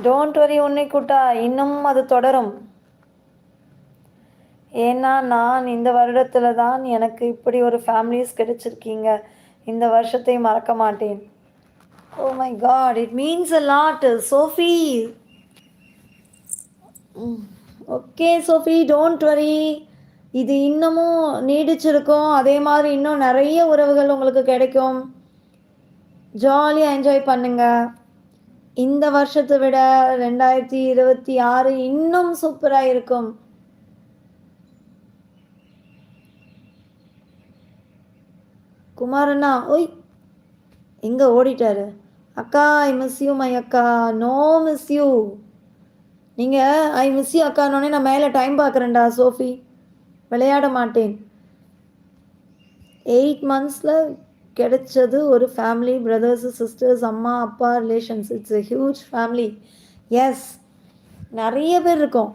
Don't worry உன்னை கூட்டா, இன்னமும் அது தொடரும். ஏன்னா நான் இந்த வருடத்துல தான் எனக்கு இப்படி ஒரு ஃபேமிலிஸ் கிடைச்சிருக்கீங்க. இந்த வருஷத்தை மறக்க மாட்டேன். Oh my God, it means a lot Sophie. Okay Sophie, don't worry. இது இன்னமும் நீடிச்சிருக்கும். அதே மாதிரி இன்னும் நிறைய உறவுகள் உங்களுக்கு கிடைக்கும். ஜாலியாக என்ஜாய் பண்ணுங்க. இந்த வருஷத்தை விட 2026 இன்னும் சூப்பராக இருக்கும். குமாரண்ணா, ஓய் எங்கே ஓடிட்டாரு? அக்கா, ஐ மிஸ் யூ மை அக்கா. No miss you. நீங்கள் ஐ மிஸ் யூ அக்கானோடனே நான் மேலே டைம் பார்க்குறேன்டா சோஃபி. விளையாட மாட்டேன். 8 monthஸில் கிடைச்சது ஒரு ஃபேமிலி, பிரதர்ஸ் சிஸ்டர்ஸ், அம்மா அப்பா relations. It's a huge family. Yes, நிறைய பேர் இருக்கோம்.